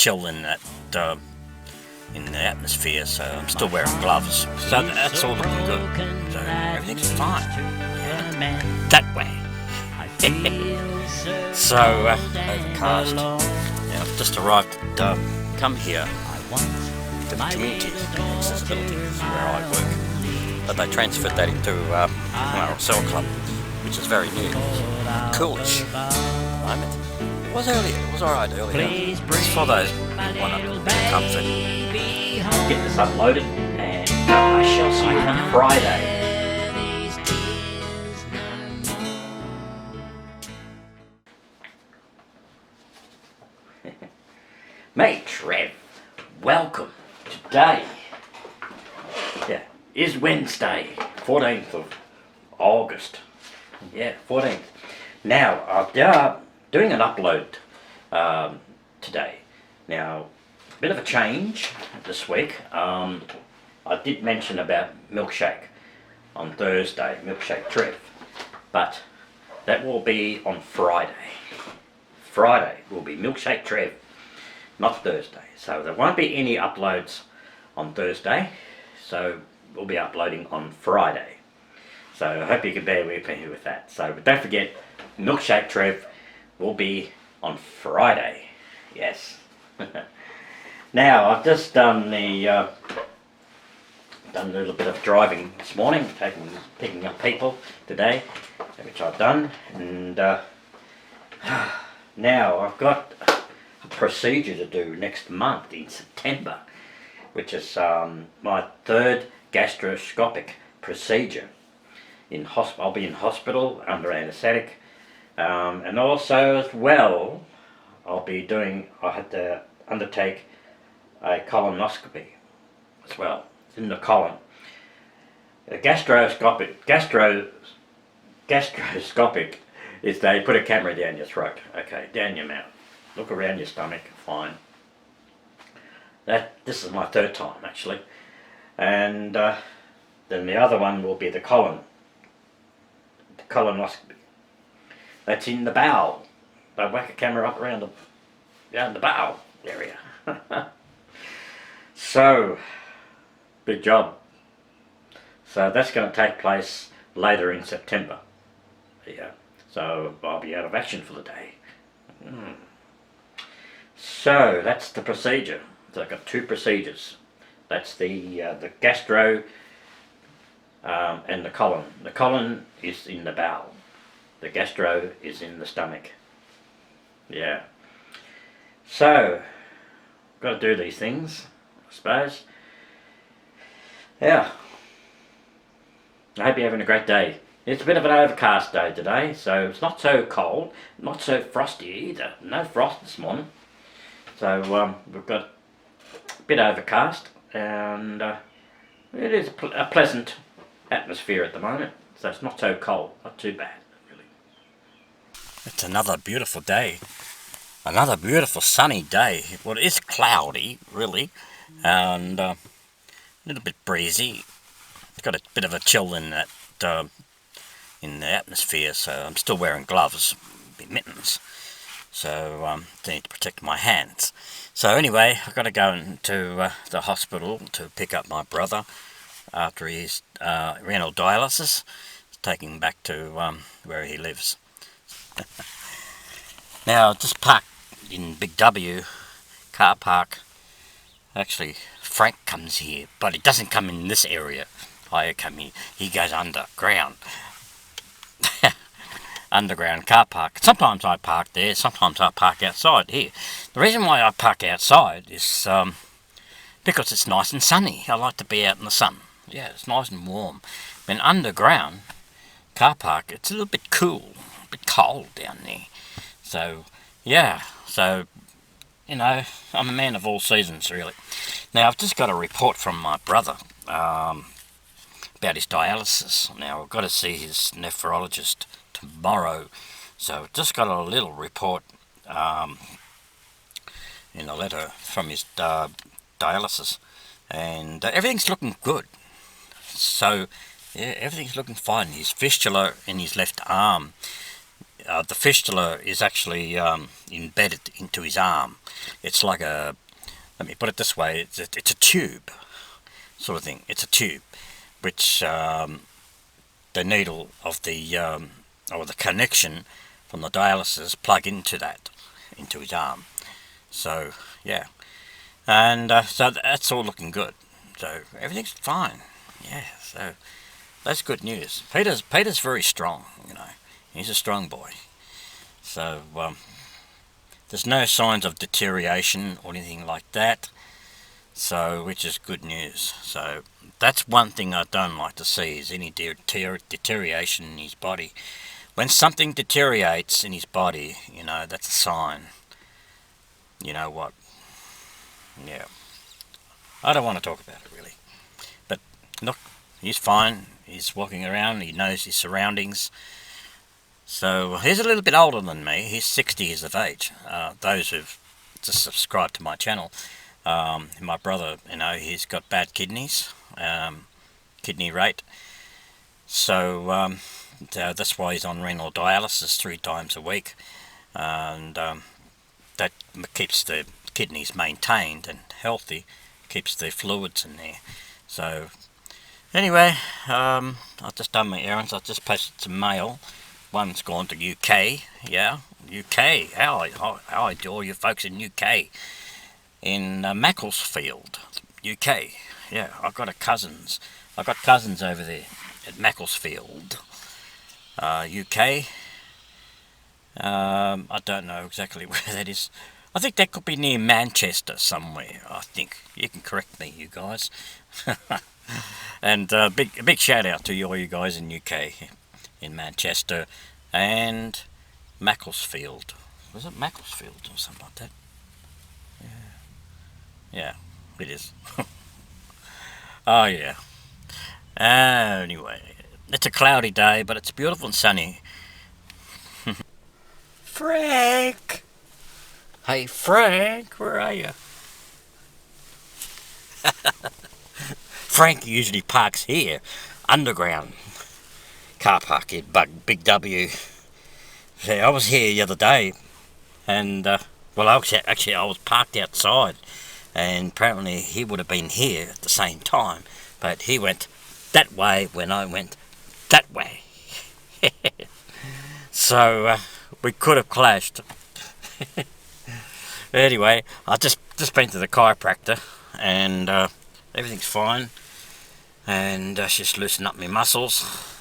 chill in that in the atmosphere, so I'm still wearing gloves. So that's all looking good. So everything's fine. Yeah, that way. So overcast. Now I've just arrived at come here to the community. This is where I work. But they transferred that into a cell club, which is very new. Coolish at the moment. It was earlier, it was alright earlier. It's for those who want a bit of comfort. Get this uploaded and I shall see you on Friday. Mate Trev, welcome. Today is Wednesday, 14th of August. Yeah, 14th. Now, I'm doing an upload today. Now, a bit of a change this week. I did mention about milkshake on Thursday, milkshake Trev, but that will be on Friday. Friday will be milkshake Trev, not Thursday. So there won't be any uploads on Thursday, so we'll be uploading on Friday. So I hope you can bear with me with that. So but don't forget, milkshake Trev will be on Friday. Yes. Now I've just done a little bit of driving this morning, picking up people today, which I've done, and now I've got a procedure to do next month in September, which is my third gastroscopic procedure. I'll be in hospital under anaesthetic, and also as well I had to undertake a colonoscopy as well. It's in the colon. The gastroscopic is they put a camera down your throat, okay, down your mouth, look around your stomach, fine. This is my third time actually, and then the other one will be the colonoscopy. That's in the bowel. They whack a camera up around the bowel area. So, big job. So that's going to take place later in September. Yeah. So I'll be out of action for the day. So that's the procedure. So I've got two procedures. That's the gastro and the colon. The colon is in the bowel. The gastro is in the stomach. Yeah. So, got to do these things, I suppose. Yeah. I hope you're having a great day. It's a bit of an overcast day today, so it's not so cold, not so frosty either. No frost this morning. So we've got a bit overcast, and it is a pleasant atmosphere at the moment. So it's not so cold, not too bad, really. It's another beautiful day. Another beautiful sunny day. Well, it is cloudy, really, and a little bit breezy. It's got a bit of a chill in that in the atmosphere, so I'm still wearing gloves, mittens, so I need to protect my hands. So anyway, I've got to go into the hospital to pick up my brother after his renal dialysis, taking him back to where he lives. Now, just parked in Big W, car park. Actually, Frank comes here, but he doesn't come in this area. I come here, he goes underground. Underground car park. Sometimes I park there, sometimes I park outside here. The reason why I park outside is because it's nice and sunny. I like to be out in the sun. Yeah, it's nice and warm. When underground car park, it's a little bit cool, a bit cold down there. So, yeah, so, you know, I'm a man of all seasons, really. Now, I've just got a report from my brother about his dialysis. Now, I've got to see his nephrologist tomorrow. So, I've just got a little report in a letter from his dialysis. And everything's looking good. So, yeah, everything's looking fine. His fistula in his left arm the fistula is actually embedded into his arm. It's like a, let me put it this way, it's a tube sort of thing. It's a tube which the needle of the or the connection from the dialysis plug into that, into his arm. So yeah, and so that's all looking good. So everything's fine. Yeah, so that's good news. Peter's very strong, you know. He's a strong boy. So there's no signs of deterioration or anything like that. So, which is good news. So that's one thing I don't like to see, is any deterioration in his body. When something deteriorates in his body, you know, that's a sign. You know what? Yeah. I don't want to talk about it really. But look, he's fine. He's walking around. He knows his surroundings. So he's a little bit older than me. He's 60 years of age. Those who've just subscribed to my channel, my brother, you know, he's got bad kidneys, kidney rate. So that's why he's on renal dialysis 3 times a week, and that keeps the kidneys maintained and healthy, keeps the fluids in there. So anyway, I've just done my errands. I've just posted some mail. One's gone to UK. Yeah, UK. How I do all you folks in UK, in Macclesfield, UK. Yeah, I've got cousins over there at Macclesfield, UK. I don't know exactly where that is. I think that could be near Manchester somewhere. I think you can correct me, you guys. And a big shout out to all you guys in UK, in Manchester and Macclesfield. Was it Macclesfield or something like that? Yeah, it is. Oh yeah. Anyway, it's a cloudy day, but it's beautiful and sunny. Frank! Hey Frank, where are you? Frank usually parks here, underground. Carpark here, Big W. So I was here the other day, and well, I was parked outside, and apparently he would have been here at the same time, but he went that way when I went that way. So we could have clashed. Anyway, I just been to the chiropractor, and everything's fine, and she's loosened up my muscles.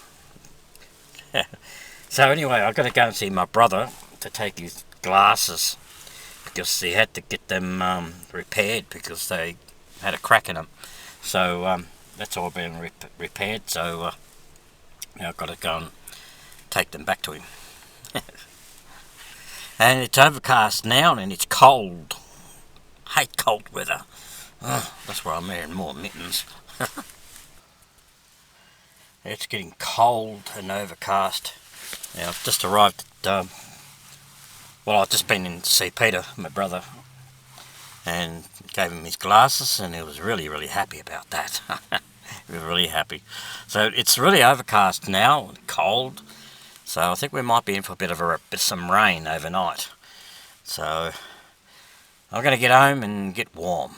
So anyway, I've got to go and see my brother to take his glasses, because he had to get them repaired because they had a crack in them. So that's all been repaired. So now I've got to go and take them back to him. And it's overcast now, and it's cold. Hate cold weather. Oh, that's why I'm wearing more mittens. It's getting cold and overcast. Now I've just arrived at, well, I've just been in to see Peter, my brother, and gave him his glasses, and he was really, really happy about that. He was really happy. So it's really overcast now, cold. So I think we might be in for a bit of some rain overnight. So I'm going to get home and get warm.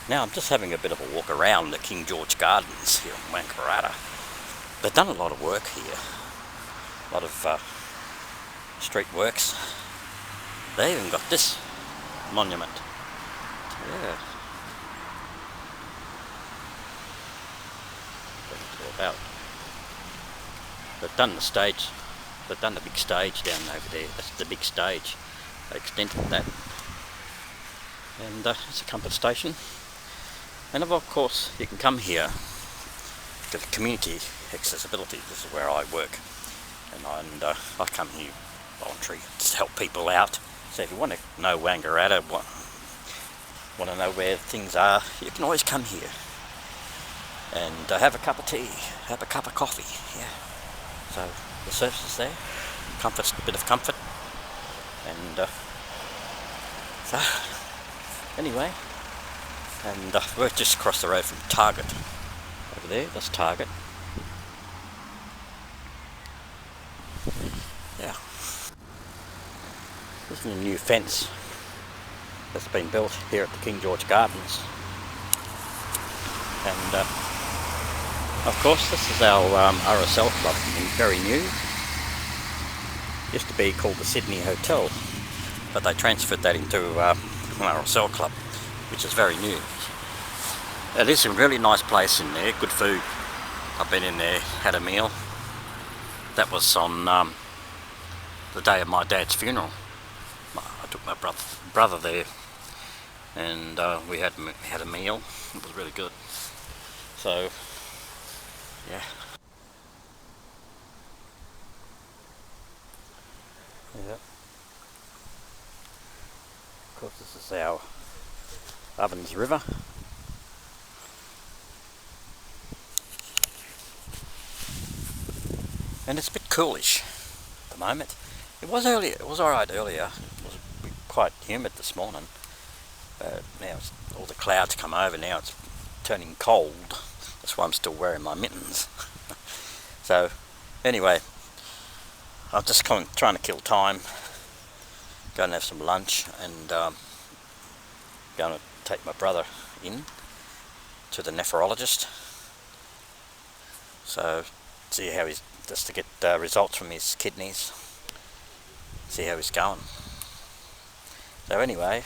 Now I'm just having a bit of a walk around the King George Gardens here in Wangaratta. They've done a lot of work here. A lot of street works. They even got this monument. Yeah. About. They've done the stage. They've done the big stage down over there. That's the big stage. They extended that, and it's a comfort station. And of course, you can come here to the community accessibility. This is where I work, and I come here voluntary to help people out. So if you want to know Wangaratta, want to know where things are, you can always come here and have a cup of tea, have a cup of coffee. Yeah. So the service is there, comfort, a bit of comfort, and so anyway, and we're just across the road from Target. Over there, that's Target. the new fence that's been built here at the King George Gardens. And of course this is our RSL club, very new. Used to be called the Sydney Hotel, but they transferred that into an RSL club, which is very new. It is a really nice place in there, good food. I've been in there, had a meal. That was on the day of my dad's funeral. I took my brother there, and we had a meal. It was really good. So, yeah. Yeah. Of course, this is our Ovens River. And it's a bit coolish at the moment. It was earlier. It was alright earlier. It was quite humid this morning. But now all the clouds come over. Now it's turning cold. That's why I'm still wearing my mittens. So, anyway, I'm just trying to kill time. Go and have some lunch, and going to take my brother in to the nephrologist. So, see how he's, just to get results from his kidneys. See how he's going. So anyway,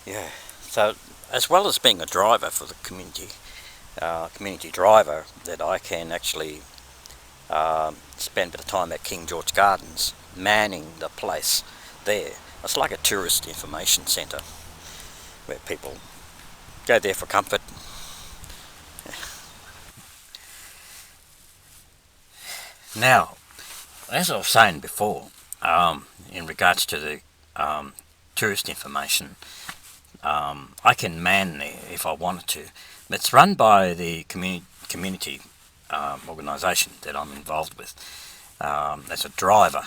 yeah. So as well as being a driver for the community driver, that I can actually spend a bit of time at King George Gardens, manning the place there. It's like a tourist information centre where people go there for comfort. Now, as I was saying before, in regards to the tourist information, I can man there if I wanted to. It's run by the community organisation that I'm involved with. As a driver,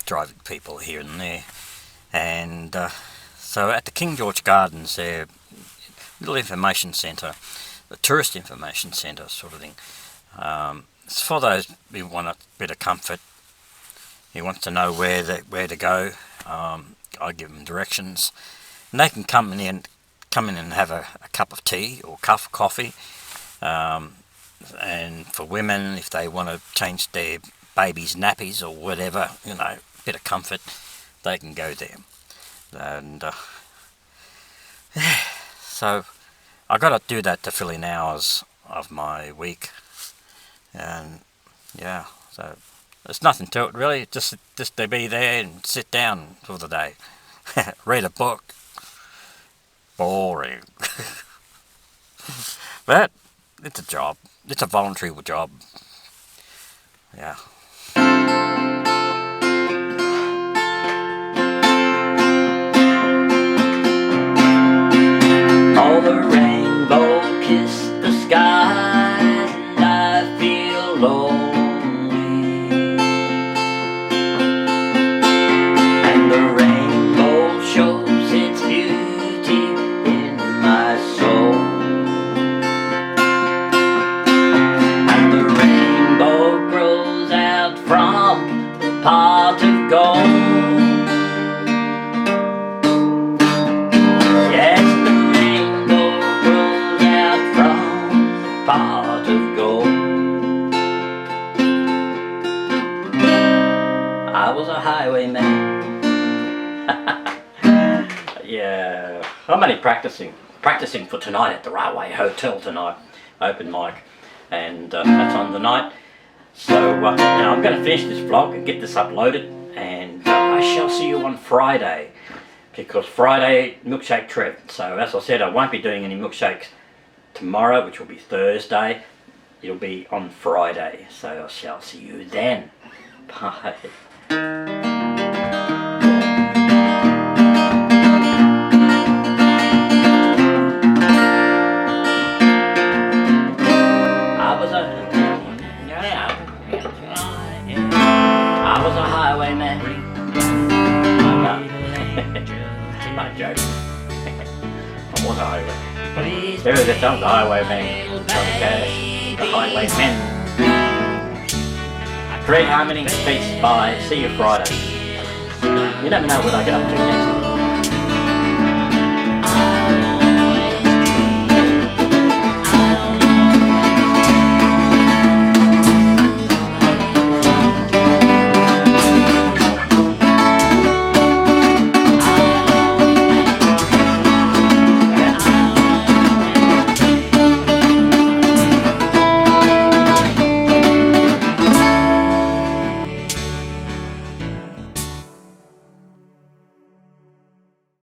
driving people here and there. And so at the King George Gardens, there, little information centre, the tourist information centre sort of thing. It's for those who want a bit of comfort. He wants to know where to go. I give them directions, and they can come in and have a cup of tea or coffee. And for women, if they want to change their baby's nappies or whatever, you know, a bit of comfort, they can go there. And so I got to do that to fill in hours of my week. And yeah, so there's nothing to it really, just to be there and sit down for the day. Read a book. Boring. But it's a job. It's a voluntary job. Yeah. All the rainbow kiss the sky, and I feel lonely. And the rainbow shows its beauty in my soul. And the rainbow grows out from the pot of gold. Pot of gold. I was a highwayman. Yeah, I'm only practicing for tonight at the Railway Hotel tonight, open mic, and that's on the night. So now I'm going to finish this vlog and get this uploaded, and I shall see you on Friday, because Friday milkshake trip. So as I said, I won't be doing any milkshakes tomorrow, which will be Thursday. It'll be on Friday, so I shall see you then. Bye. I was a highwayman. My joke. I was a highwayman. There is a song, the highwayman, Johnny Cash, the highwayman. Create harmony. Peace. Bye. See you Friday. You never know what I get up to next.